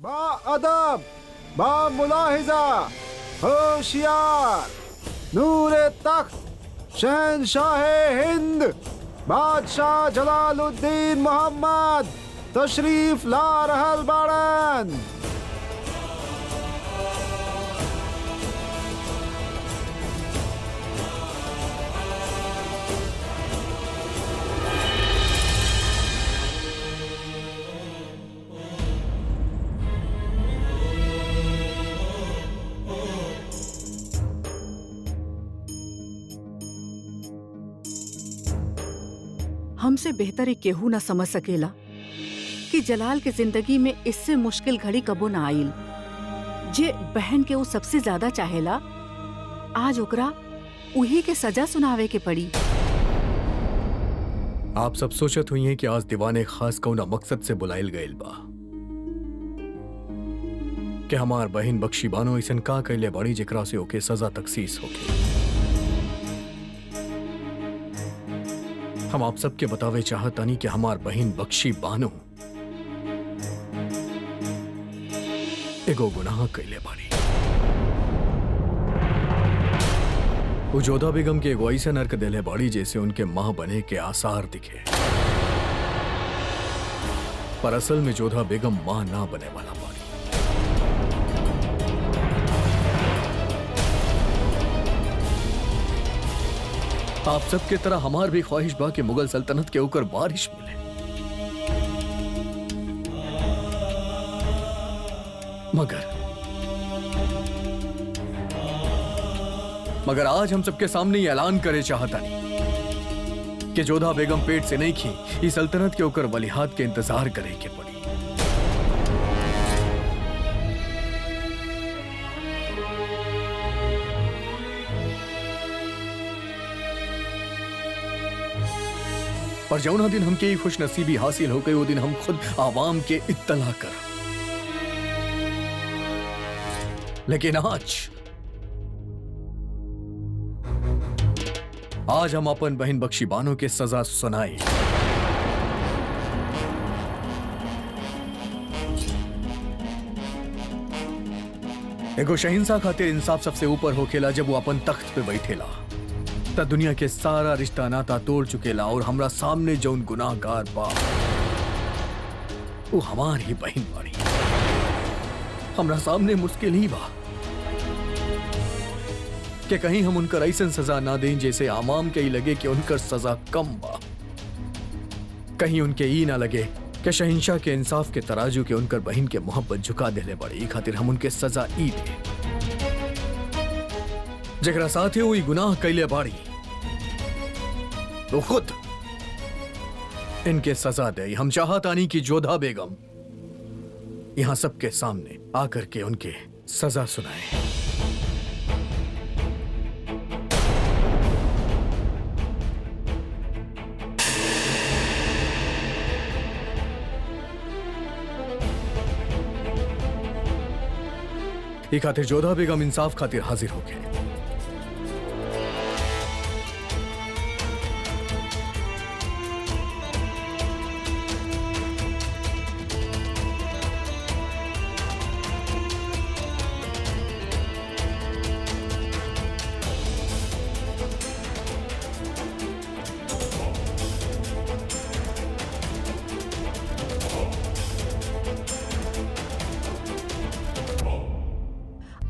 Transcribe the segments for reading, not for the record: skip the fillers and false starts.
बा अदब, बा मुलाहिजा, होशियार, नूरे तख्त, शहंशाह हिंद, बादशाह जलालुद्दीन मोहम्मद तशरीफ ला रहल बाड़न। हमसे बेहतर ही केहू न समझ सकेला कि जलाल के जिंदगी में इससे मुश्किल घड़ी कबो न आईल। जे बहन के वो सबसे ज्यादा चाहेला, आज ओकरा उही के सजा सुनावे के पड़ी। आप सब सोचत हुई हैं कि आज दीवाने खास कौना मकसद से बुलाइल गईल बा कि हमार बहन बख्शी बानो ऐसन का कैले बड़ी जेकरा से ओके सजा तखसीस होके। हम आप सबके बतावे चाहतानी कि हमार बहन बख्शी बानो एगो गुनाह कैले बाड़ी। वो जोधा बेगम के एगो ऐसा नर्क देले बाड़ी जैसे उनके मां बने के आसार दिखे, पर असल में जोधा बेगम मां ना बने वाला बाड़ी। आप सबके तरह हमार भी ख्वाहिश बा कि मुगल सल्तनत के ऊपर बारिश मिले, मगर आज हम सबके सामने ये ऐलान करे चाहता नहीं कि जोधा बेगम पेट से नहीं खी, इस सल्तनत के ऊपर वलीहात के इंतजार करे के पड़ी। पर जौना दिन हमके ही खुश नसीबी हासिल हो गई, वो दिन हम खुद आवाम के इत्तला कर। लेकिन आज हम अपन बहन बख्शी बानो के सजा सुनाई। एगो शहिंशाह खातिर इंसाफ सबसे ऊपर होखेला। जब वो अपन तख्त पे बैठेला त दुनिया के सारा रिश्ता नाता तोड़ चुकेला और हमरा सामने जौन गुनाहगार बा वो हमार ही बहन बाड़ी। हमरा सामने मुश्किल ही बा कि कहीं हम उनकर ऐसन सजा ना दें जैसे आमाम के ही लगे कि उनकर सजा कम बा। कहीं उनके ई ना लगे कि शहिंशाह के इंसाफ के तराजू के उनकर बहन के मोहब्बत झुका देले बड़ी, खातिर हम उनके सजा ई दे जगरा साथे हुई गुनाह कैले बाड़ी तो खुद इनके सजा दे। हम चाहतानी कि जोधा बेगम यहां सबके सामने आकर के उनके सजा सुनाए। ये खातिर जोधा बेगम इंसाफ खातिर हाजिर हो गए।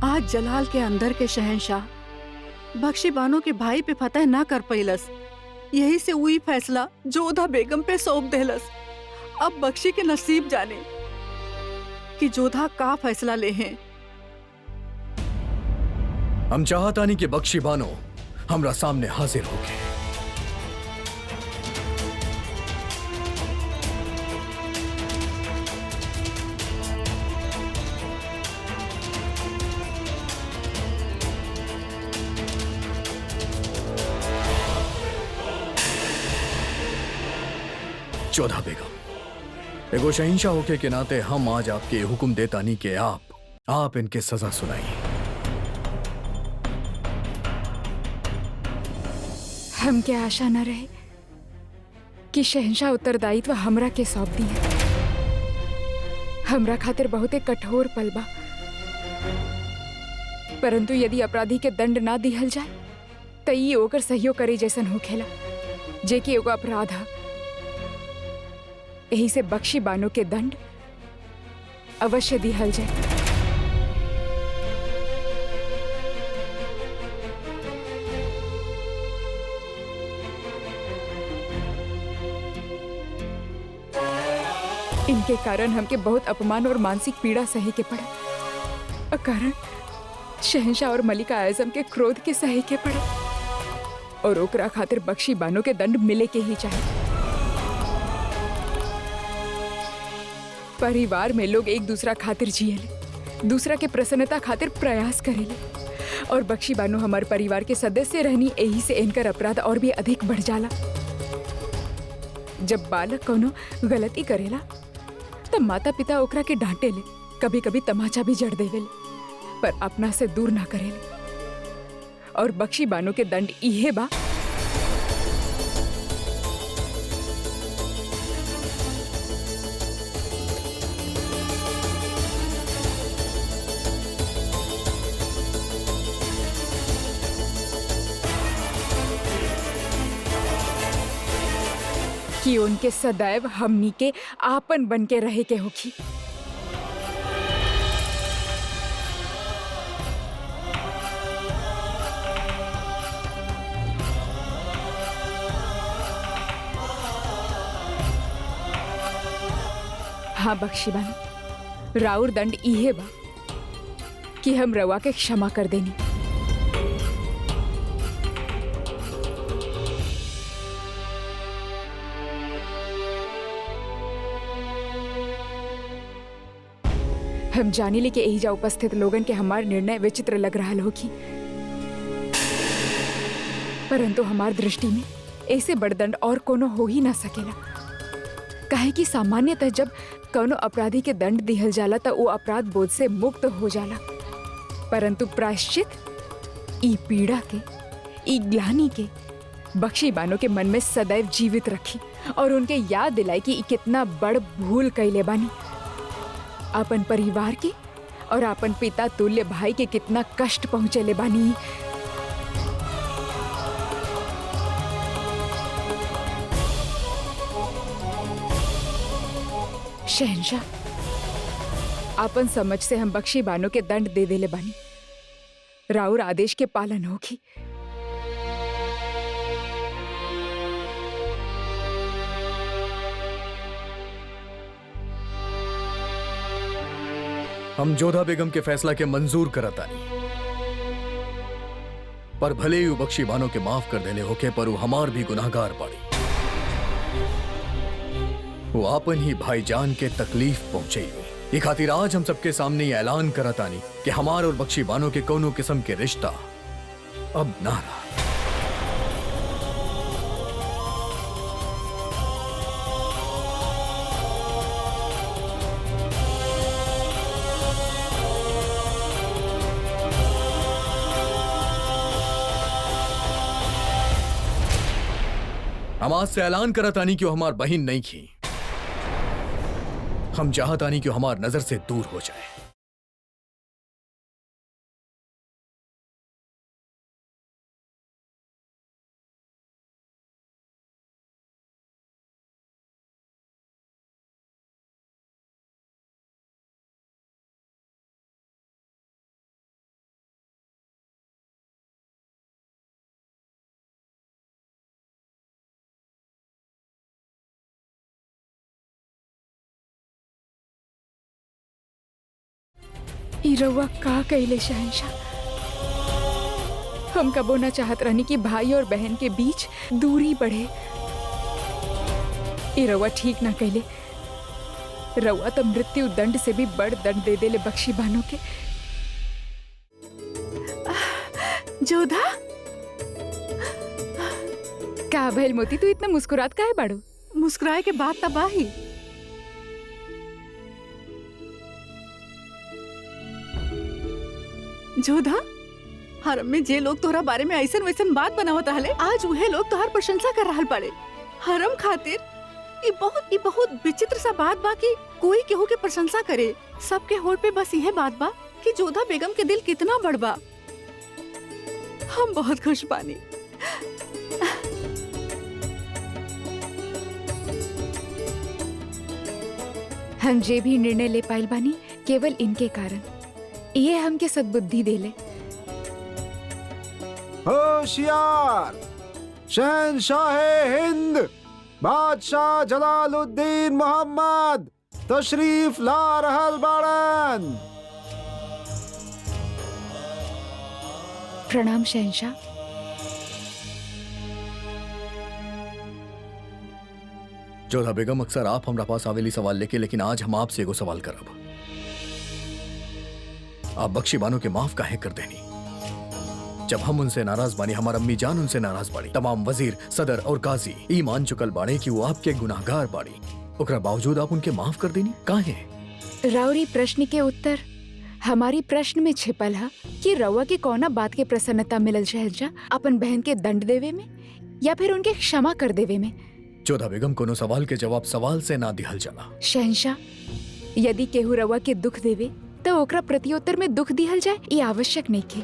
आज जलाल के अंदर के शहंशाह बख्शी बानो के भाई पे फतह ना कर पैलस, यही से वही फैसला जोधा बेगम पे सौंप देलस। अब बख्शी के नसीब जाने कि जोधा का फैसला ले हैं। हम चाहतानी कि बख्शी बानो हमरा सामने हाजिर हो गए। जोधा बेगम एगो शहिंशाह होके के नाते हम आज आपके हुक्म देतानी के आप इनके सजा सुनाइए। हमके आशा न रहे कि शहंशाह उत्तरदायित्व हमरा के सौंप दिए। हमरा खातिर बहुते कठोर पल बा, परंतु यदि अपराधी के दंड ना दिहल जाए त ई ओकर सहयोग करे जैसन होखेला, जे कि एगो अपराध है। यही से बख्शी बानो के दंड अवश्य दिहल जाए। इनके कारण हमके बहुत अपमान और मानसिक पीड़ा सहे के पड़ा। कारण शहंशाह और मलिका आजम के क्रोध के सहे के पड़ा, और ओकरा खातिर बख्शी बानो के दंड मिले के ही चाहिए। परिवार में लोग एक दूसरा खातिर जियेले, दूसरा के प्रसन्नता खातिर प्रयास करेले, और बख्शी बानो हमारे परिवार के सदस्य रहनी, यही से इनकर अपराध और भी अधिक बढ़ जाला। जब बालक कोनो गलती करेला तब माता पिता ओकरा के डांटे ले, कभी कभी तमाचा भी जड़ देवेले, पर अपना से दूर ना करेले। और बख्शी बानो के दंड इहे बा कि उनके सदैव हमनी के आपन बन के रहे के होखी। हाँ बख्शी बानो, राउर दंड इहे बा कि हम रवा के क्षमा कर देनी। हम जानी ले कि एहिजा उपस्थित लोगन के हमार निर्णय विचित्र लग रहा होगी, परंतु हमार दृष्टि में ऐसे बड़ दंड और कोनो हो ही ना सकेला। काहे कि सामान्यतः जब कोनो अपराधी के दंड दिहल जाला त वो अपराध बोझ से मुक्त हो जाला, परंतु प्रायश्चित ई पीड़ा के, ई ग्लानि के बख्शी बानो के मन में सदैव जीवित रखी और उनके याद दिलाई कि ई कितना बड़ भूल कैले बानी। अपन परिवार के और अपन पिता तुल्य भाई के कितना कष्ट पहुंचेले बानी। शहंशाह, अपन समझ से हम बख्शी बानो के दंड दे देले बानी, राउर आदेश के पालन होगी। हम जोधा बेगम के फैसला के मंजूर करतानी, पर भले ही बख्शी बानो के माफ कर देले होके, पर वो हमार भी गुनाहगार बाड़ी। वो आपन ही भाईजान के तकलीफ पहुंचे हुई। ये खातिर आज हम सबके सामने ये ऐलान करतानी कि हमार और बख्शी बानो के कोनो किस्म के रिश्ता अब ना रहा। हम आज से ऐलान करतानी कि वो हमार बहिन नहीं की। हम चाहतानी कि वो हमार नजर से दूर हो जाए। ई रउआ का कइले शहंशाह? हम कबो ना चाहत रहनी कि भाई और बहन के बीच दूरी बढ़े। ई रउआ ठीक ना कइले। रउआ तो मृत्यु दंड से भी बड़ दंड दे देले बख्शी बानो के। जोधा, का भइल मोती, तू इतना मुस्कुरात काहे बाड़ू? मुस्कुराए के बाद तबाही। जोधा, हरम में जे लोग तोहरा बारे में ऐसन वैसन बात बनावत रहले, आज उहे लोग तोहर प्रशंसा कर रहल बाड़े। हरम खातिर ये बहुत विचित्र सा बात बा कि कोई केहू के प्रशंसा करे। सबके होठ पे बस यह बात बा कि जोधा बेगम के दिल कितना बड़ बा। हम बहुत खुश बानी। हम जे भी निर्णय ले पाइल बानी केवल इनके कारण। ये हमके सद्बुद्धि देले। होशियार, शहंशाहे हिंद बादशाह जलालुद्दीन मोहम्मद तशरीफ ला रहल बाड़न। प्रणाम शहंशाह। जोधा बेगम, अक्सर आप हमरा पास आवेली सवाल लेके, लेकिन आज हम आपसे एगो सवाल करब। आप बख्शी बानो के माफ काहे कर देनी? जब हम उनसे नाराज बानी, हमार अम्मी जान उनसे नाराज बाड़ी, तमाम वजीर, सदर और काजी ई मान चुकल बाड़े कि वो आपके गुनाहगार बाड़ी, ओकरा बावजूद आप उनके माफ कर देनी काहे? राउरी प्रश्न के उत्तर हमारी प्रश्न में छिपल है कि रउआ के कौना बात के प्रसन्नता मिलल शहंशाह, अपन बहन के दंड देवे में या फिर उनके क्षमा कर देवे में? जोधा बेगम, कोनो सवाल के जवाब सवाल से ना दिहल जाला। शहंशाह, यदि केहू रउआ के दुख देवे तो ओकरा प्रत्युत्तर में दुख दिहल जाए, ये आवश्यक नहीं के।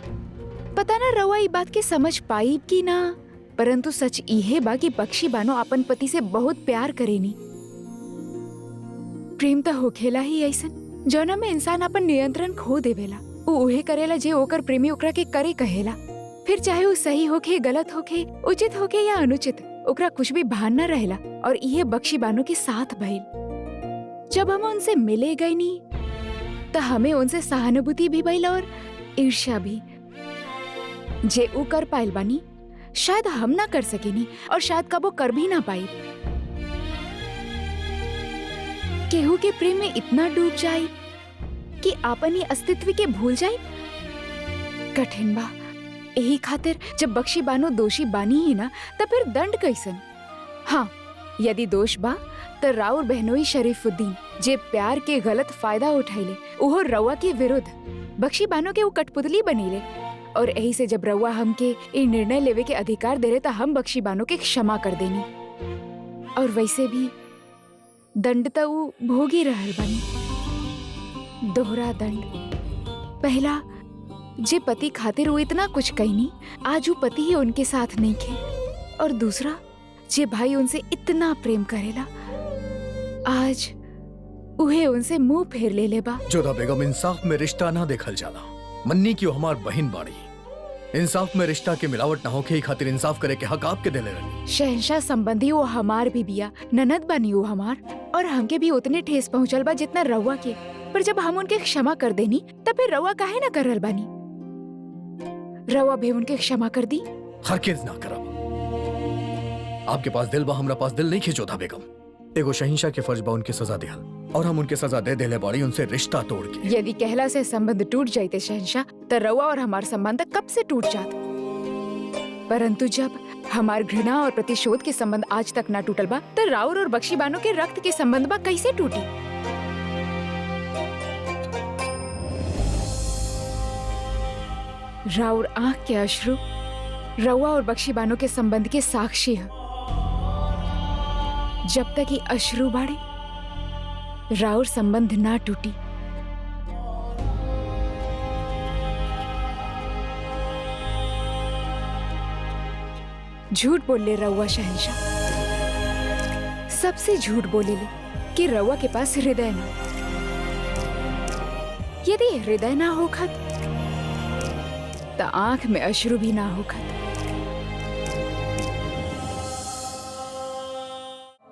पता ना रउआ ई बात के समझ पाई कि ना, परंतु सच इहे बा कि बख्शी बानो अपन पति से बहुत प्यार करेनी। प्रेम तो होखेला ही ऐसन जौना में इंसान अपन नियंत्रण खो देवेला। वो उहे करेला जे ओकर प्रेमी ओकरा के करे कहेला, फिर चाहे वो सही होखे, गलत होखे, उचित होखे या अनुचित, ओकरा कुछ भी भान न रहेला। और इहे बख्शी बानो के साथ भइल। जब हम उनसे मिले गए नी तो हमें उनसे सहानुभूति भी भइल और ईर्ष्या भी। जे ऊ कर पाइल बानी शायद हम ना कर सकेनी, और शायद कबो कर भी ना पाई। केहू के प्रेम में इतना डूब जाए कि आपन ही अस्तित्व के भूल जाए, कठिन बा। यही खातिर जब बख्शी बानो दोषी बानी ही ना, तो फिर दंड कैसन? हाँ, यदि दोष बा तो राउर बहनोई शरीफुद्दीन जे प्यार के गलत फायदा उठाइले, उहो रउआ के विरुद्ध बख्शी बानो के वो कठपुतली बनीले। और यही से जब रउआ हमके ये निर्णय लेवे के अधिकार दे रहे, तो हम बख्शी बानो के क्षमा कर देनी। और वैसे भी दंड तो वो भोगी रहल बनी, दोहरा दंड। पहला, जे पति खातिर वो इतना कुछ कहनी, आज वो पति ही उनके साथ नहीं खे। और दूसरा, जे भाई उनसे इतना प्रेम करेला, आज उहे उनसे मुंह फेर ले लेबा। जोधा बेगम, इंसाफ में रिश्ता ना देखल जाला। मन्नी क्यों हमार बहन बाड़ी, इंसाफ में रिश्ता के मिलावट ना होके ही खातिर इंसाफ करे के हक आपके दिले रही। शहंशाह संबंधी वो हमार भी बिया, ननद बनी वो हमार, और हमके भी उतने ठेस पहुंचल बा जितना रउआ के। पर जब हम उनके क्षमा कर देनी, तब फिर रउआ काहे ना करल बानी? रउआ भी उनके क्षमा कर दी। हरगिज़ ना करब। आपके पास दिल बा, हमरा पास दिल नहीं खे जोधा बेगम। एगो शहंशाह के फर्ज बा उनके सजा दिहल, और हम उनके सजा दे देले बाड़ी उनसे रिश्ता तोड़ के। यदि कहला से संबंध टूट जाते शहंशाह, तो रउआ और हमार संबंध कब से टूट जात। परंतु जब हमार घृणा और प्रतिशोध के संबंध आज तक ना टूटल बा, तो राउर और बख्शी बानो के रक्त के संबंध बा कैसे टूटी? राउर आंख के अश्रु रउआ और बख्शी बानो के संबंध के साक्षी है। जब तक ये अश्रु बाड़े, राउर संबंध ना टूटी। झूठ बोल ले रउआ शहंशाह, सबसे झूठ बोले ले कि रउआ के पास हृदय ना। यदि हृदय ना होखत तो आंख में अश्रु भी ना होखत।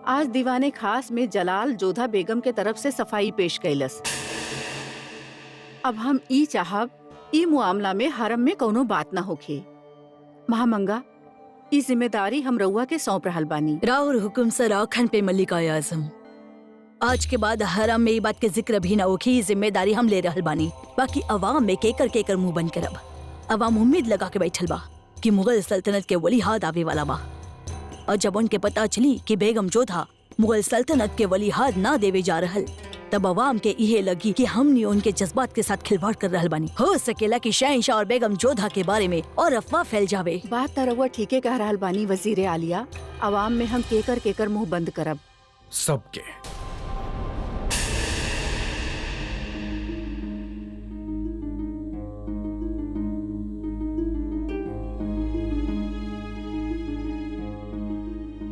आज दीवाने खास में जलाल जोधा बेगम के तरफ से सफाई पेश कैलस। अब हम ई चाहब ई मुआमला में हरम में कोनो बात ना होखे। महामंगा, ई जिम्मेदारी हम रउआ के सौंप रहल बानी। राउर हुकुम सर आखन पे मल्लिका आजम। आज के बाद हरम में ई बात के जिक्र भी ना होखी। जिम्मेदारी हम ले रहल बानी। बाकी अवाम में केकर केकर मुंह बंद करब। अवाम उम्मीद लगा के बैठल बा कि मुगल सल्तनत के वली हाद आवे वाला बा, और जब उनके पता चली कि बेगम जोधा मुगल सल्तनत के वली हाद ना देवे जा रहल, तब अवाम के इहे लगी कि हमने उनके जज्बात के साथ खिलवाड़ कर रहल बानी। हो सकेला कि शहंशाह और बेगम जोधा के बारे में और अफवाह फैल जावे। बात त रउआ ठीके कह रहल बानी वजीर आलिया। अवाम में हम केकर केकर मुंह बंद करब। सबके।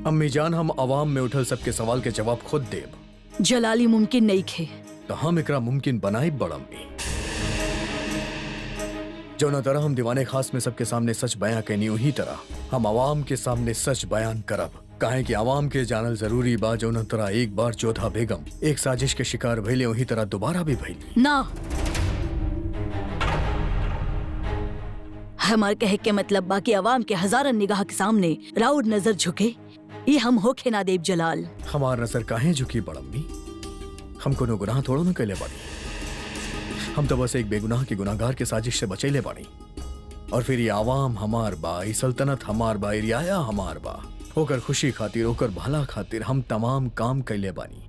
अम्मी जान, हम अवाम में उठल सबके सवाल के जवाब खुद देब। जलाली मुमकिन नहीं खे। तो हम एकरा मुमकिन बनाई बड़म्मी। जो न तरह हम दीवाने खास में सबके सामने सच बयां कहनी, उही तरह हम अवाम के सामने सच बयान करब। काहे कि अवाम के जानल जरूरी बा जो न तरह एक बार जोधा बेगम एक साजिश के शिकार भइले, वही तरह दोबारा भी भइली ना। हमार कहे के मतलब बाकी अवाम के हजारन निगाह के सामने राउर नजर झुके, ये हम होखे ना देव जलाल। हमार नजर काहे झुकी बड़म्मी? हम कोनो गुनाह थोड़ो न कैले बानी। हम तो बस एक बेगुनाह के गुनाहगार के साजिश से बचैले बानी। और फिर ये आवाम हमार बा, ये सल्तनत हमार बा, ये रियाया हमार बा। ओकर खुशी खातिर, ओकर भला खातिर हम तमाम काम कैले बानी।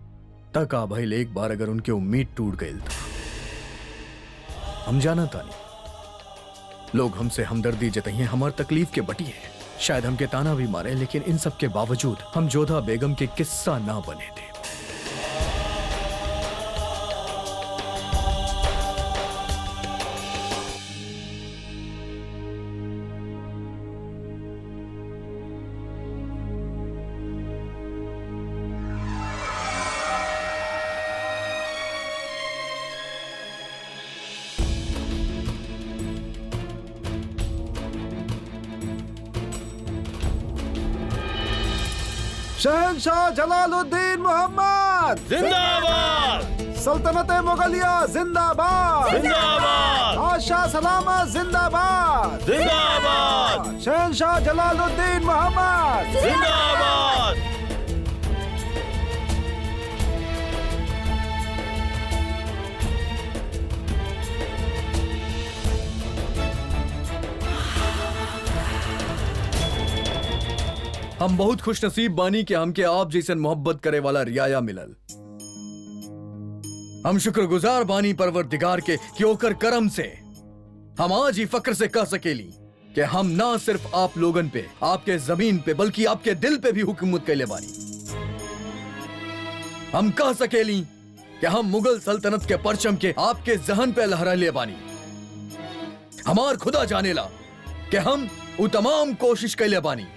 तक आ भइल एक बार अगर उनके उम्मीद टूट गइल था। हम जाना तानी लोग हमसे हमदर्दी जताइए, हमार तकलीफ के बटी है, शायद हमके ताना भी मारे, लेकिन इन सब के बावजूद हम जोधा बेगम के किस्सा ना बने थे। शहंशाह जलालुद्दीन मोहम्मद जिंदाबाद। सल्तनत मुगलिया जिंदाबाद जिंदाबाद। बादशाह सलामत जिंदाबाद जिंदाबाद। शहंशाह जलालुद्दीन मोहम्मद जिंदाबाद। हम बहुत खुश नसीब बानी कि हमके आप जैसन मोहब्बत करे वाला रियाया मिलल। हम शुक्रगुजार बानी परवरदिगार के कि ओकर करम से हम आज ही फक्र से कह सकेली कि हम ना सिर्फ आप लोगन पे, आपके जमीन पे, बल्कि आपके दिल पे भी हुकूमत कैले बानी। हम कह सकेली कि हम मुगल सल्तनत के परचम के आपके जहन पे लहरा ले बानी। हमार खुदा जानेला कि हम वो तमाम कोशिश कैले बानी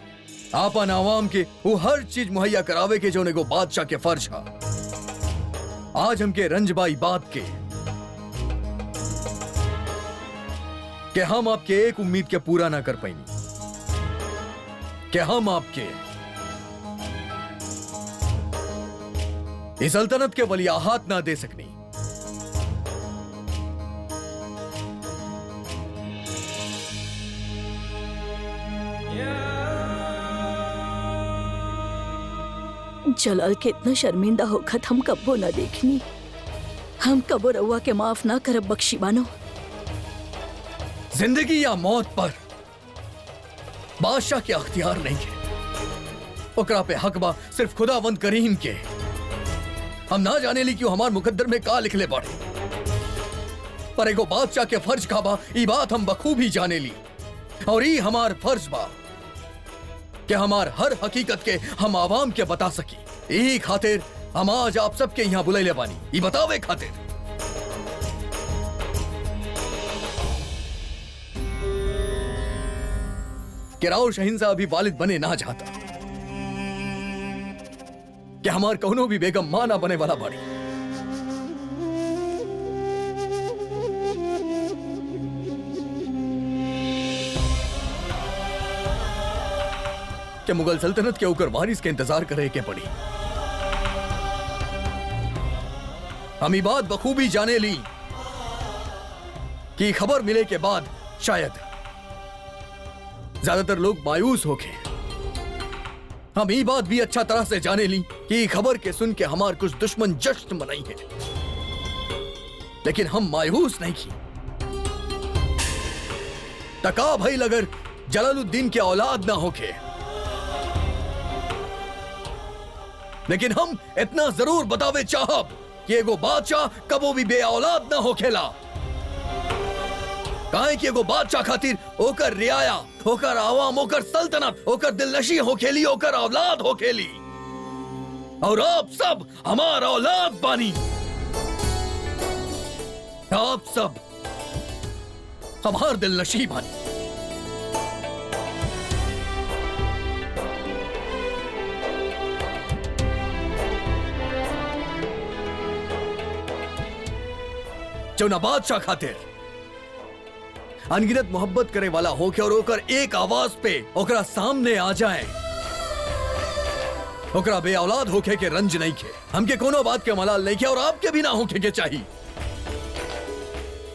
आपन आवाम के वो हर चीज मुहैया करावे के जो एगो बादशाह के फर्ज है। आज हमके रंजबाई बात के कि हम आपके एक उम्मीद के पूरा ना कर पाएंगे, कि हम आपके इस सल्तनत के वलियाहात ना दे सकनी। जलाल के इतना शर्मिंदा होखत हम कब्बो ना देखनी। हम कबो रउआ के माफ ना करब बख्शी बानो। जिंदगी या मौत पर बादशाह के अख्तियार नहीं है, ओकरा पे हक बा सिर्फ खुदावंद करीम के। हम ना जाने ली क्यों हमार मुकद्दर में का लिखले पड़े, पर एगो बादशाह के फर्ज का बा, ई बात हम बखूबी जाने ली। और ई हमार फर्ज बा कि हमार हर हकीकत के हम आवाम के बता सकी। यही खातिर हम आज आप सबके यहाँ बुलाइले बानी, ई बतावे खातिर। कि राउर शहिंशाह अभी वालिद बने ना चाहता, कि हमार कौनो भी बेगम मां ना बने वाला बाड़ी। कि मुगल सल्तनत के ऊपर वारिस के इंतजार करे के पड़ी। हम ये बात बखूबी जाने ली कि खबर मिले के बाद शायद ज्यादातर लोग मायूस हो गए। हम ये बात भी अच्छा तरह से जाने ली कि खबर के सुन के हमार कुछ दुश्मन जश्न मनाई है, लेकिन हम मायूस नहीं की। तका भाई अगर जलालुद्दीन के औलाद ना होके, लेकिन हम इतना जरूर बतावे चाहब कि एगो बादशाह कबो भी बे औलाद ना होखेला। काहे कि एगो बादशाह खातिर ओकर रियाया, ओकर आवाम, ओकर सल्तनत, ओकर दिलनशी होखेली, ओकर औलाद होखेली। और आप सब हमारा औलाद बानी। आप सब हमार दिल नशी बानी। जो ना बादशाह खातिर अनगिनत मोहब्बत करे वाला होके और होकर एक आवाज पे ओकरा सामने आ जाए। ओकरा बे औलाद होके के रंज नहीं खे, हमके कोनो बात के मलाल नहीं किया और आपके भी ना होके के चाहिए।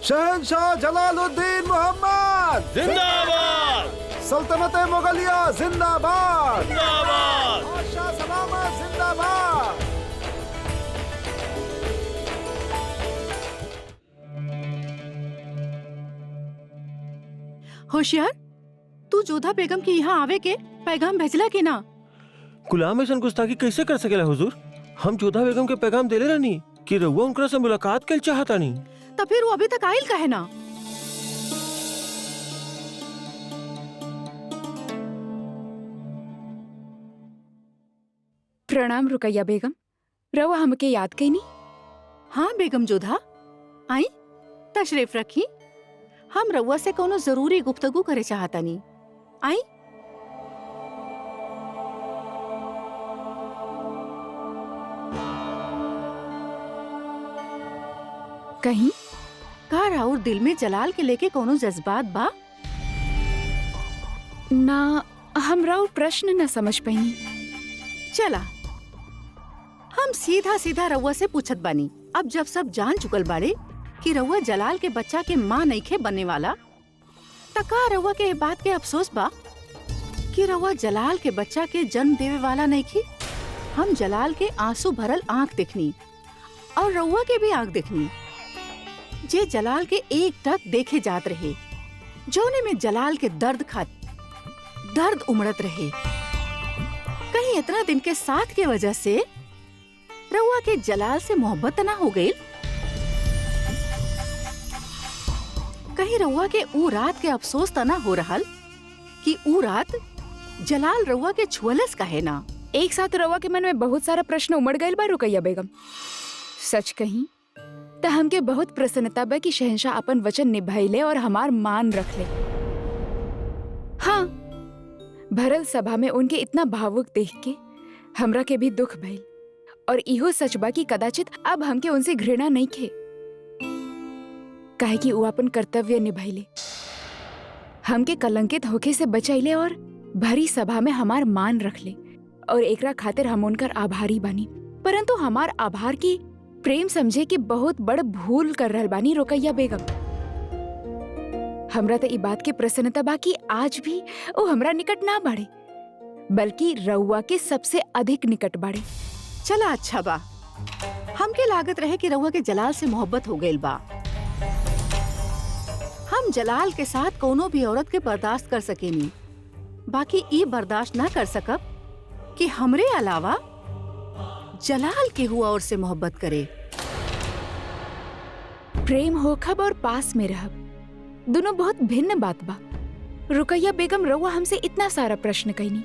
शहंशाह जलालुद्दीन मोहम्मद जिंदाबाद सल्तनत मुगलिया जिंदाबाद। जिंदाबाद बादशाह सलामत जिंदाबाद। होशियार, तू जोधा बेगम के यहाँ आवे के पैगाम भेजला कि ना? गुलाम ऐसा गुस्ताखी कैसे कर सकेला हुजूर? हम जोधा बेगम के पैगाम देले रहनी कि रउआ उनकरा से मुलाकात कर चाहता नहीं। तो फिर वो अभी तक आयल काहे ना? प्रणाम रुकैया बेगम, रवा हमके याद कईनी? हाँ बेगम जोधा, आई तशरीफ रखी। हम रउआ से कोनो जरूरी गुफ्तगू करे चाहतानी। आई। कहीं का राउर दिल में जलाल के लेके कोनो जज्बात बा? ना, हमरा वो प्रश्न न समझ पाईनी। चला हम सीधा सीधा रउआ से पूछत बानी। अब जब सब जान चुकल बाड़े कि रउआ जलाल के बच्चा के माँ नइखे बनने वाला, त का रउआ के ए बात के अफसोस बा कि रउआ जलाल के बच्चा के जन्म देवे वाला नइखी? हम जलाल के आंसू भरल आंख देखनी और रउआ के भी आंख देखनी, जे जलाल के एक टक देखे जात रहे, जोने में जलाल के दर्द उमड़त रहे। कहीं इतना दिन के साथ के वजह से रउआ के जलाल से मोहब्बत ना हो गई? कहीं रउआ के ऊ रात के अफसोस त ना हो रहल कि ऊ रात जलाल रउआ के छुअलस काहे ना? एक साथ रवा के मन में बहुत सारा प्रश्न उमड़ गए बा रुकैया बेगम। सच कहीं तो हमके बहुत प्रसन्नता बा कि शहंशाह अपन वचन निभाइले और हमार मान रख ले। हाँ, भरल सभा में उनके इतना भावुक देख के हमरा के भी दुख भइल और इहो सच बा कि कदाचित अब हमके उनसे घृणा नहीं खे, काहे कि वो अपन कर्तव्य निभाइले, हमके कलंकित होके से बचाइले और भरी सभा में हमार मान रख ले, और एकरा खातिर हम उनकर आभारी बानी। परंतु हमार आभार की प्रेम समझे कि बहुत बड़ भूल कर रहल बानी रुकैया बेगम। हमरा तो ई बात के प्रसन्नता बा कि आज भी वो हमरा निकट ना बाड़े, बल्कि रउआ के सबसे अधिक निकट बाड़े। चला अच्छा बा, हमके लागत रहे कि रउआ के जलाल से मोहब्बत हो गइल बा। हम जलाल के साथ कोनो भी औरत के बर्दाश्त कर सकेनी, बाकी ई बर्दाश्त ना कर सकब कि हमरे अलावा जलाल के हुआ और से मोहब्बत करे। प्रेम होखब और पास में रहब दोनों बहुत भिन्न बात बा। रुकैया बेगम, रउआ हमसे इतना सारा प्रश्न कईनी,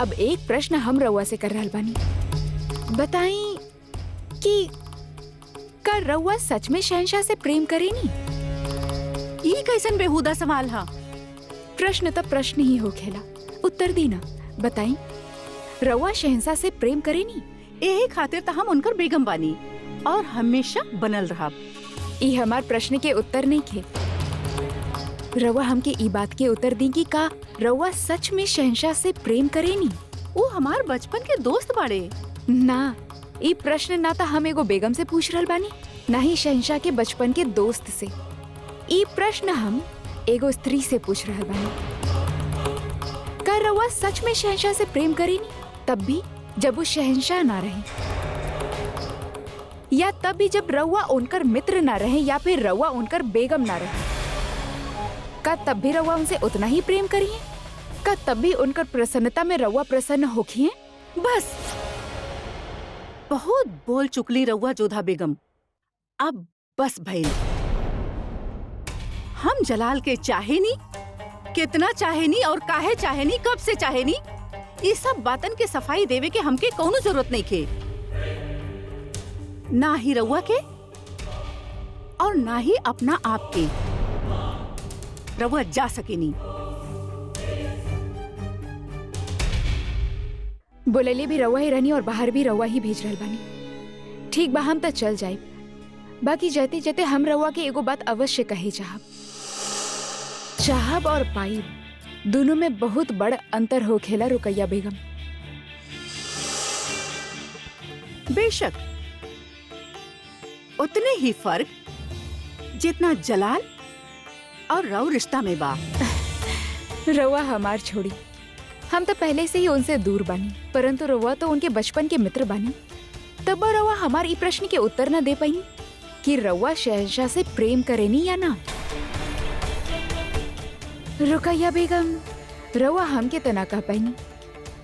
अब एक प्रश्न हम रउआ से कर रहल बानी। बताई कि का रउआ सच में शहंशाह से प्रेम करेनी? ई कैसन बेहुदा सवाल हा? प्रश्न तब प्रश्न ही होखेला, उत्तर दी ना। बताई, रउआ शहंशाह से प्रेम करेनी? यही खातिर तो हम उनकर बेगम बानी और हमेशा बनल रहब। ई हमार प्रश्न के उत्तर नहीं खे। रउआ हमके ई बात के उत्तर दी कि का रउआ सच में शहंशाह से प्रेम करेनी? वो हमार बचपन के दोस्त बाड़े। ना, ई प्रश्न ना तो हम एगो बेगम से पूछ रहल बानी, ना ही शहंशाह के बचपन के दोस्त से। ई प्रश्न हम एगो स्त्री से पूछ रहल बानी। का रउआ सच में शहंशाह से प्रेम करेनी? तब भी जब वो शहंशाह ना रहे, या तब भी जब रउआ उनकर मित्र ना रहे, या फिर रउआ उनकर बेगम ना रहे? का तब भी रउआ उनसे उतना ही प्रेम करिए? का तब भी उनकर प्रसन्नता में रउआ प्रसन्न होखिए? बस बहुत बोल चुकली रउआ जोधा बेगम, अब बस भइल। हम जलाल के चाहेनी, कितना चाहेनी और काहे चाहेनी, कब से चाहेनी, ये सब बातन के सफाई देवे के हमके कौनो जरूरत नहीं के, ना ही रउआ के और ना ही अपना आप के। रउआ जा सकेनी। बोलेले भी रवा ही रहनी और बाहर भी रवा ही भेज रहल बानी। ठीक बा, हम तो चल जाए। बाकी जाते जाते हम रवा के एगो बात अवश्य कहे चाहब और पाइब दोनों में बहुत बड़ अंतर हो खेला रुकैया बेगम। बेशक उतने ही फर्क जितना जलाल और रऊ रिश्ता में बा। रवा हमार छोड़ी, हम तो पहले से ही उनसे दूर बानी, परंतु रवा तो उनके बचपन के मित्र बानी। तब रवा हमार ई प्रश्न के उत्तर न दे पाई कि रवा शहंशाह से प्रेम करेनी या ना। रुकैया बेगम, रवा हमके तो ना कह पाई,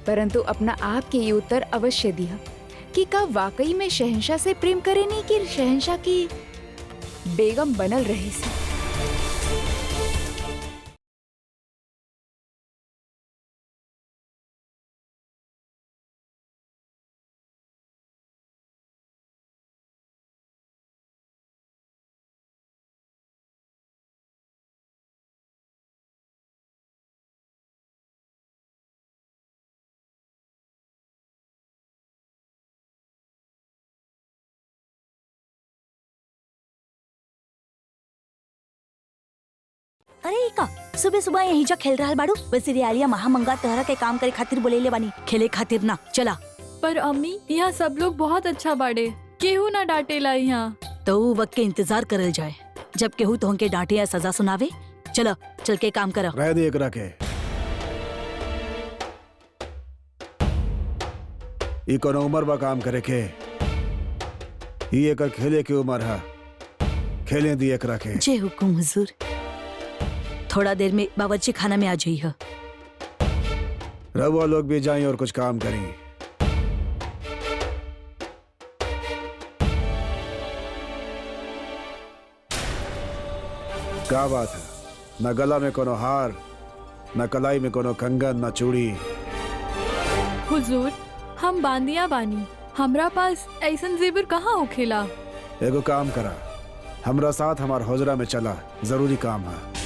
परंतु अपना आप के ये उत्तर अवश्य दिया कि का वाकई में शहंशाह से प्रेम करेनी कि शहंशाह की बेगम बनल रही सी। अरे इका सुबह सुबह यही जा खेल रहा बाड़ू। वैसे रियालिया महामंगा तहरा के काम करे खातिर बोलेले बानी, खेले खातिर ना। चला। पर अम्मी, यहाँ सब लोग बहुत अच्छा बाड़े, केहू ना डांटेला यहाँ। तो उ वक्त के इंतजार करल जाए जब केहू तो हमके डांटे या सजा सुनावे। चला, चल के काम करा। रह दे एकरा के। ई कोनो उम्र बा काम करे के? ई एकर खेले की उम्र है, खेले दी एकरा के। जय हुकुम हुजूर। थोड़ा देर में बावर्ची खाना में आ जाइए। रवा लोग भी जाएं और कुछ काम करें। क्या बात है? न गला में कोनो हार, न कलाई में कोनो कंगन, न चूड़ी। हुजूर, हम बांदिया बानी, हमरा पास ऐसन जेवर कहाँ होखेला। एगो काम करा, हमरा साथ हमार होजरा में चला, जरूरी काम है।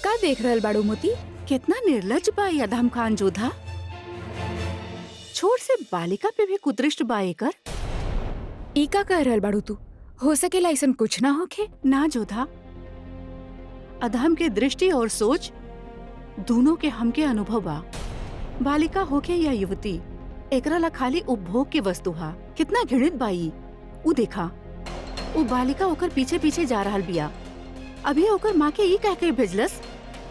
का देख रहल बाड़ू मोती? कितना निर्लज बा ये अधम खान जोधा। छोड़ से बालिका पे भी कुदृष्ट बा एकर। ई का कह रहल बाड़ू तू? हो सकेला ऐसन कुछ ना होखे। ना जोधा, अधम के दृष्टि और सोच दोनों के हमके अनुभव बा। बालिका होके या युवती, एकरा ला खाली उपभोग के वस्तु हा। कितना घृणित बाई। उ देखा, उ बालिका ओकर पीछे पीछे जा रहल बिया। अभी ओकर माँ के ई कह के भेजलस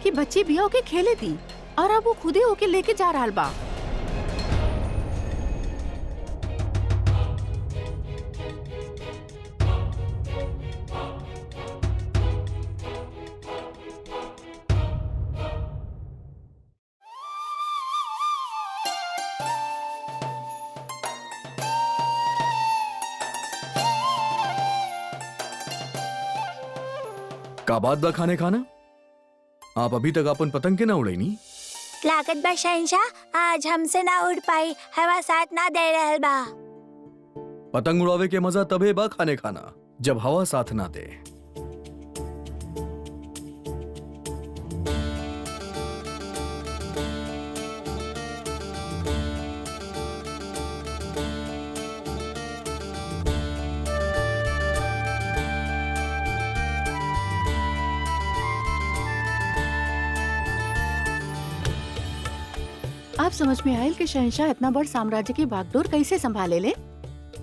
कि बच्ची बिया ओके खेले दी, और अब वो खुदे ओके लेके जा रहल बा। का बात बा खाने खाना? आप अभी तक अपन पतंग के ना उड़ैनी? लागत बा शहंशाह, आज हमसे ना उड़ पाई, हवा साथ ना दे रहल बा। पतंग उड़ावे के मजा तबे बा खाने खाना, जब हवा साथ ना दे। आप समझ में आयल कि शहंशाह इतना बड़ साम्राज्य के बागडोर कैसे संभाले ले।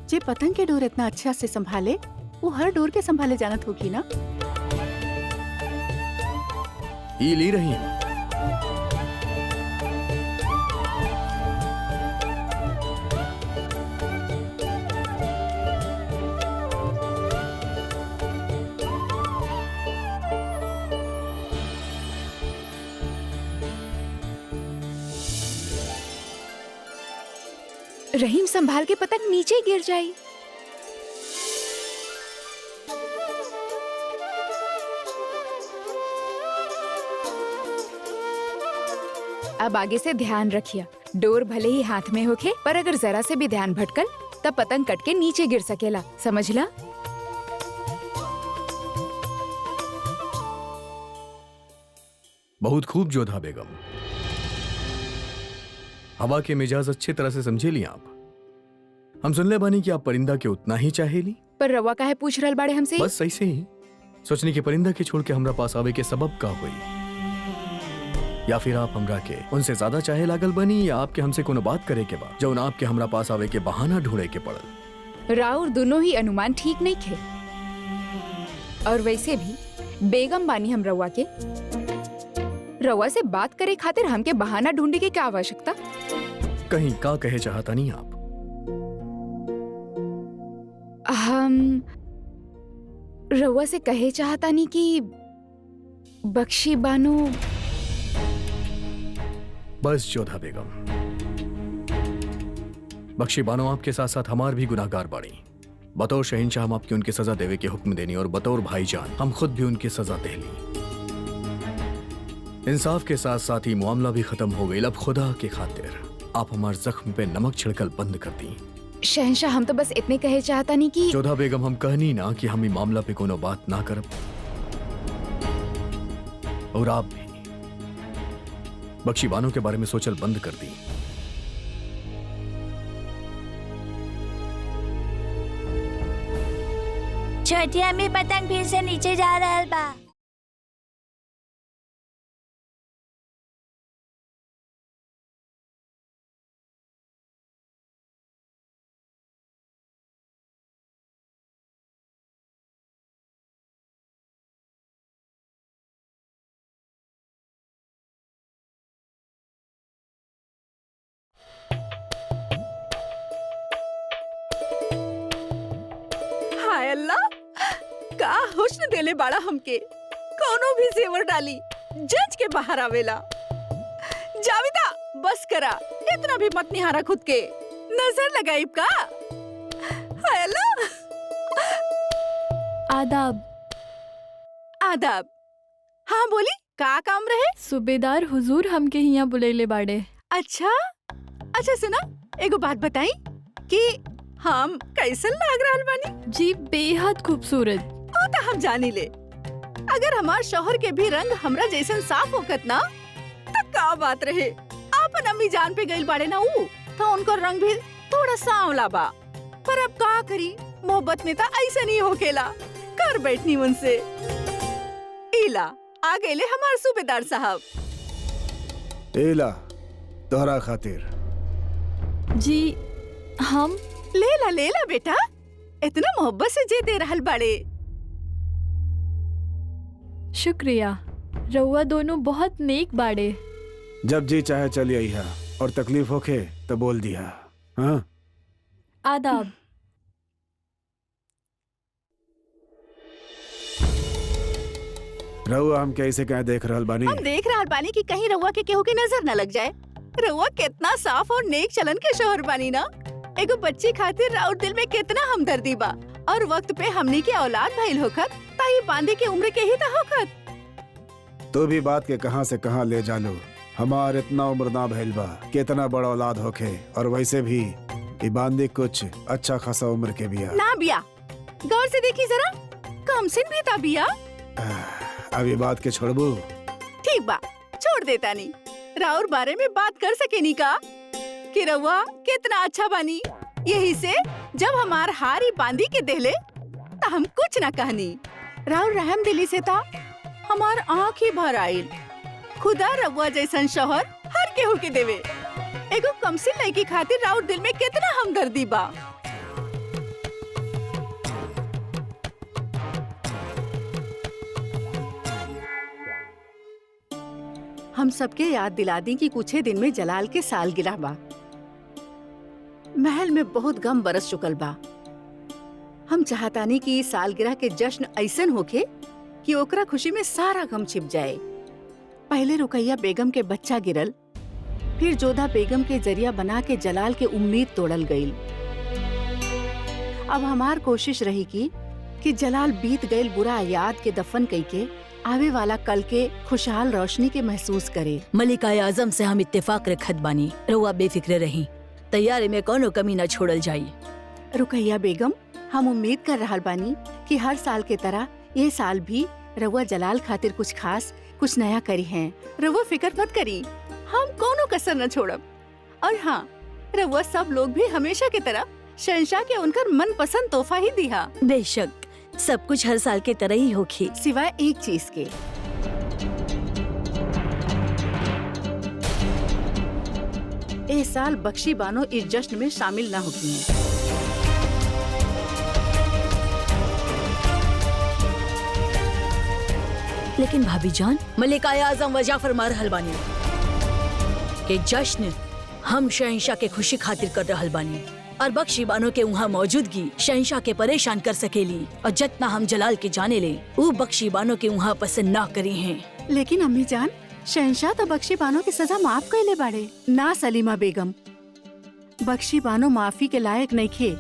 जे पतंग के डोर इतना अच्छा से संभाले, वो हर डोर के संभाले जानत होगी ना। ई ली रही। रहीम संभाल के पतंग नीचे गिर जाई। अब आगे से ध्यान रखिए, डोर भले ही हाथ में होखे पर अगर जरा से भी ध्यान भटकल तब पतंग कट के नीचे गिर सकेला, समझला? बहुत खूब जोधा बेगम, हवा के मिजाज अच्छी तरह से समझे ली आप। हम सुन ले बानी कि आप परिंदा के उतना ही चाहेली। पर रवा काहे पूछ रहल बाड़े हमसे? बस ऐसे ही सोचने की परिंदा के छोड़ के हमरा पास आवे के सबब का हुई, या फिर आप हमरा के उनसे ज्यादा चाहे लागल बनी, या आपके हमसे कोनो बात करे के बाद जौन आपके हमरा पास आवे के बहाना ढूंढे के पड़ल। राउर दोनों ही अनुमान ठीक नहीं थे। और वैसे भी बेगम बानी हम रवा के, रवा से बात करे खातिर हमके बहाना ढूंढने की क्या आवश्यकता? कहीं का कहे चाहता नहीं आप? हम रवा से कहे चाहता नहीं कि बख्शी बानो। बस जोधा बेगम, बख्शी बानो आपके साथ साथ हमार भी गुनाहगार बाड़ी। बतौर शहंशाह हम आपकी उनकी सजा देवे के हुक्म देनी, और बतौर भाईजान हम खुद भी उनकी सजा दे ली। इंसाफ के साथ साथ ही मामला भी खत्म हो गई। अब खुदा के खातिर आप हमारे जख्म पे नमक छिड़कल बंद कर दी। शहंशाह हम तो बस इतने कहे चाहता नहीं कि जोधा बेगम, हम कहनी ना कि हम ही मामला पे कोनो बात ना करब, और आप भी बख्शी बानो के बारे में सोचल बंद कर दी। छोटी अम्मी पतंग फिर से नीचे जा रहल बा। हाय अल्लाह, का हुस्न देले बाड़ा हमके। कोनो भी जेवर डाली जज के बाहर आवेला। जाविदा बस करा, इतना भी मत निहारा खुद के। नजर लगाइब का? हाय अल्लाह। आदाब। आदाब। हाँ बोली, का काम रहे? सूबेदार हुजूर हमके हिया बुलेले बाड़े। अच्छा अच्छा, सुना एगो बात बताई कि हम कैसन लाग रहल बानी? जी बेहद खूबसूरत। ओ तो हम जानी ले, अगर हमार शौहर के भी रंग हमरा जैसन साफ होकत ना तो का बात रहे। आपन अम्मी जान पे गइल बाड़े ना ऊ, तो उनको रंग भी थोड़ा सांवला बा। पर अब का करी, मोहब्बत में तो ऐसा नहीं होकेला। कर बैठनी उनसे। इला आ गए हमार सूबेदार साहब। एला तोहरा खातिर। जी हम लेला लेला बेटा, इतना मोहब्बत से जे दे रहल बाड़े। शुक्रिया, रउआ दोनों बहुत नेक बाड़े। जब जी चाहे चली आई है, और तकलीफ होके तो बोल दिया। हाँ आदाब। रहुआ हम कैसे कहीं देख रहल बानी? हम देख रहल बानी कि कहीं रउआ के केहू के नजर न लग जाए। रउआ कितना साफ और नेक चलन के शोहर बानी ना। एगो बच्ची खातिर और दिल में कितना हमदर्दी बा, और वक्त पे हमनी के औलाद भइल होखत ताई बांधे के उम्र के ही ता होखत। तो भी बात के कहां से कहां ले जालो। हमार इतना उम्र ना भइल बा, कितना बड़ा औलाद होखे, और वैसे भी ई बांदी कुछ अच्छा खासा उम्र के बिया ना बिया। गौर से देखी जरा, कम सिन भी ता बिया। अभी बात के छोड़बू? ठीक बा, छोड़ देता नहीं। राउर बारे में बात कर सके नी का कि रउआ कितना अच्छा बानी। यही से जब हमार हारी बांधी के देले ता हम कुछ ना कहनी। राउर रहम दिली से ता हमार आँख ही भर आइल। खुदा रउआ जैसन शौहर हर केहू के देवे। एगो कमसिन लड़की खातिर राउर दिल में कितना हमदर्दी बा। हम सबके याद दिला दी कि कुछ ही दिन में जलाल के सालगिरह बा। महल में बहुत गम बरस चुकल बा। हम चाहतानी कि इस सालगिरह के जश्न ऐसन होके कि ओकरा खुशी में सारा गम छिप जाए। पहले रुकैया बेगम के बच्चा गिरल, फिर जोधा बेगम के जरिया बना के जलाल के उम्मीद तोड़ल गई। अब हमार कोशिश रही कि जलाल बीत गईल बुरा याद के दफन कई के आवे वाला कल के खुशहाल रोशनी के महसूस करे। मलिका आजम से हम इत्तेफाक रखत बानी, रउआ बेफिक्र रही, तैयारी में कोनो कमी न छोड़ल जाई। रुकैया बेगम, हम उम्मीद कर रहल बानी कि हर साल के तरह ये साल भी रउआ जलाल खातिर कुछ खास कुछ नया करी हैं। रउआ फिक्र मत करी, हम कोनो कसर न छोड़ब। और हाँ, रउआ सब लोग भी हमेशा की तरह शहंशाह के उनकर मनपसंद तोहफा ही दिया। बेशक सब कुछ हर साल के तरह ही होगी, सिवाय एक चीज के। इस साल बख्शी बानो इस जश्न में शामिल न होगी। लेकिन भाभी जान, मलिका आजम वजह फरमा रहल बानी के जश्न हम शहंशाह के खुशी खातिर कर रहल बानी और बख्शी बानो के वहाँ मौजूदगी शहंशाह के परेशान कर सकेली। और जितना हम जलाल के जाने ले वो बख्शी बानो के वहाँ पसंद ना करी हैं। लेकिन अम्मी जान, शहंशाह तो बख्शी बानो की सजा माफ कैले बाड़े ना। सलीमा बेगम, बख्शी बानो माफी के लायक नहीं खे।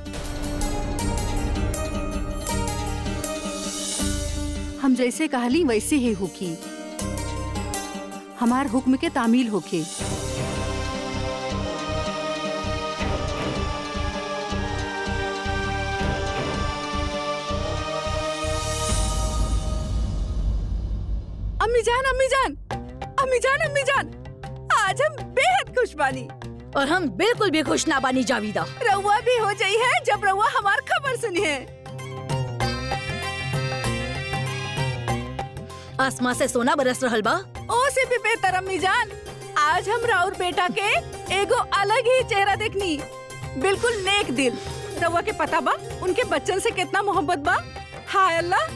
हम जैसे कहली वैसे ही होकी, हमार हुक्म के तामील होके। अम्मी जान, अम्मी जान, अम्मी जान, अम्मी जान, आज हम बेहद खुश बानी। और हम बिल्कुल भी खुश ना बानी जावीदा। रउआ भी हो जाई है जब रउआ हमार खबर सुनी है। आसमां से सोना बरस रहल बा। ओ से भी बेहतर अम्मी जान, आज हम राउर बेटा के एगो अलग ही चेहरा देखनी। बिल्कुल नेक दिल। रउआ के पता बा उनके बच्चन से कितना मोहब्बत बा। हाय अल्लाह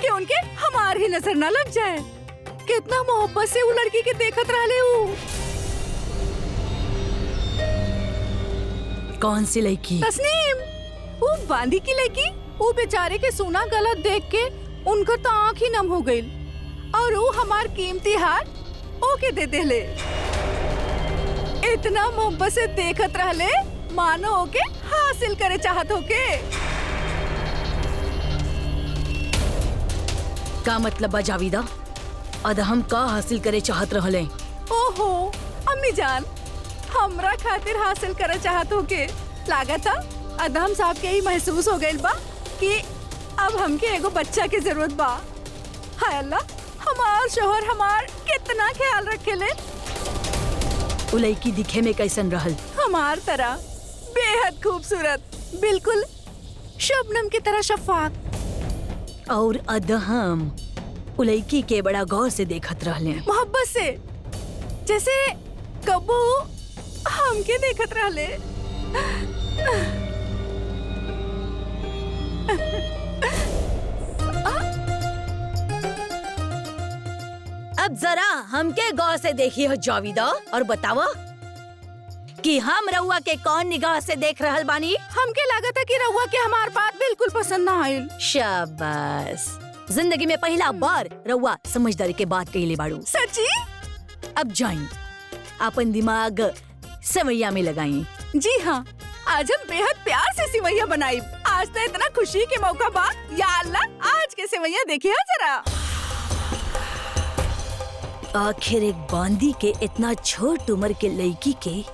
कि उनके हमार ही नजर न लग जाए। कितना मोहब्बत से वो लड़की के देखत रहले हूँ। कौन सी लड़की? तस्नीम, वो बांदी की लड़की। वो बेचारे के सोना गला देख के उनका तो आँख ही नम हो गई और वो हमार कीमती हार ओके दे देले। इतना मोहब्बत से देखत रहले मानो ओके हासिल करे चाहत होके। का मतलब बा जावीदा? अद हम का हासिल करे चाहत रहले? ओहो अम्मी जान, हमरा खातिर हासिल करे चाहत होके। लागत अदम साहब के ही महसूस हो गइल बा कि अब हमके एगो बच्चा की जरूरत बा। हाय अल्लाह, हमार शोहर हमार कितना ख्याल रखेले। उ लड़की दिखे में कैसन रहल? हमार तरह बेहद खूबसूरत, बिल्कुल शबनम की तरह शफाक। और अदहम उ लड़की के बड़ा गौर से देखत रहले, मोहब्बत से, जैसे कबू हमके देखत रहले। अब जरा हमके गौर से देखी हो जावीदा और बतावा कि हम रउआ के कौन निगाह से देख रहल बानी? हमके लागत है कि रउआ के हमार बात बिल्कुल पसंद ना आइल। शाबाश, जिंदगी में पहला बार रउआ समझदारी के बात कहिले बाड़ू। सच्ची? अब जाई अपन दिमाग सेवैया में लगाई। जी हाँ, आज हम बेहद प्यार से सेवैया बनाई। आज तो इतना खुशी के मौका बा, या अल्लाह आज के सेवैया देखिए जरा। आखिर एक बांदी के इतना छोट उम्र के लड़की के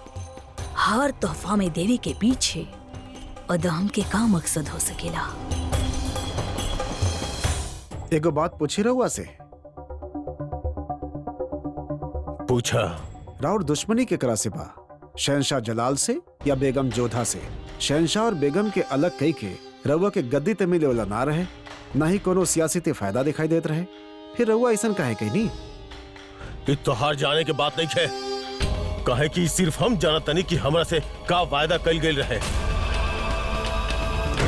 हर तोहफा में देने के पीछे अदम के का मकसद हो सकेला? एगो बात पूछी रहुआ से। पूछा। राउर दुश्मनी केकरा से बा? शहंशाह जलाल से या बेगम जोधा से? शहंशाह और बेगम के अलग कई के रहुआ के गद्दी ते मिले वाला ना रहे, ना ही कोनो सियासी फायदा दिखाई देत रहे। फिर रहुआ ऐसा काहे कही? ये तोहार जाने के बात नहीं है, कहे कि सिर्फ हम जानत नहीं कि हमरा से का वायदा कल गई रहे।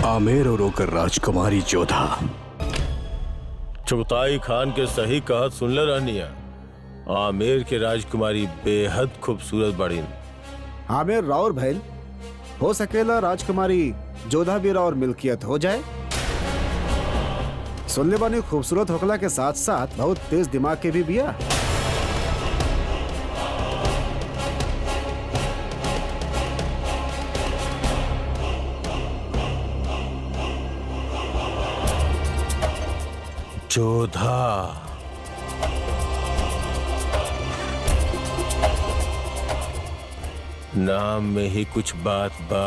आमेर और ओकर राजकुमारी जोधा। चुगताई खान के सही कहत सुनले रहनी है। आमेर के राजकुमारी बेहद खूबसूरत बड़ी। आमेर राउर भैल हो सकेला, राजकुमारी जोधा भी राउर मिल्कियत हो जाए। सुनले बानी खूबसूरत होकला के साथ साथ बहुत तेज दिमाग के भी बिया। जोधा। नाम में ही कुछ बात बा।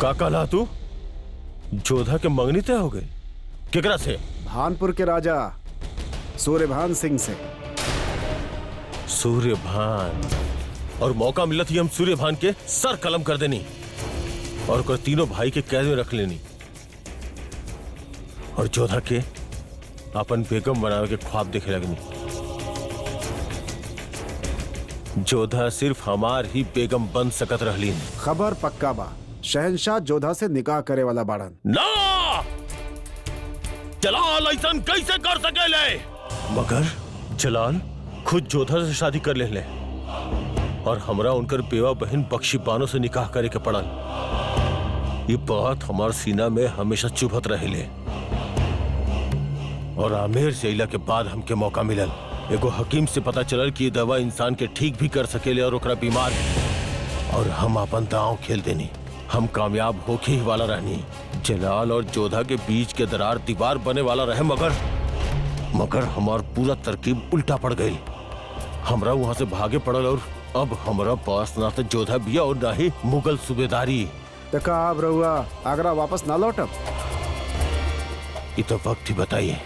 का कहला तू? जोधा के मंगनी तय हो गई? केकरा से? भानपुर के राजा सूर्यभान सिंह से। सूर्यभान? और मौका मिला थी हम सूर्यभान के सर कलम कर देनी और कर तीनों भाई के कैद में रख लेनी और जोधा के अपन बेगम बनावे के ख्वाब देखे लगनी। जोधा सिर्फ हमार ही बेगम बन सकत रहली। खबर पक्का बा, शहंशाह जोधा से निकाह करे वाला बाड़न। ना! जलाल ऐसा कैसे कर सकेले? मगर जलाल खुद जोधा से शादी कर ले और हमरा उनकर बेवा बहन बख्शी बानो से निकाह करे के पड़ल। ये बात हमार सीना में हमेशा चुभत रहे और आमेर जैला के बाद हमके मौका मिलल। एगो हकीम से पता चलल कि ये दवा इंसान के ठीक भी कर सकेले और ओकरा बीमार और हम अपन दांव खेल देनी। हम कामयाब होके ही वाला रहनी। जलाल और जोधा के बीच के दरार दीवार बने वाला रहे मगर हमार पूरा तरकीब उल्टा पड़ गई। हमरा वहां से भागे पड़ल और अब हमरा पास ना तो जोधा बिया और ना ही मुगल सूबेदारी। तका आप रहुआ आगरा वापस ना लौटब? ये तो वक्त ही बताइए।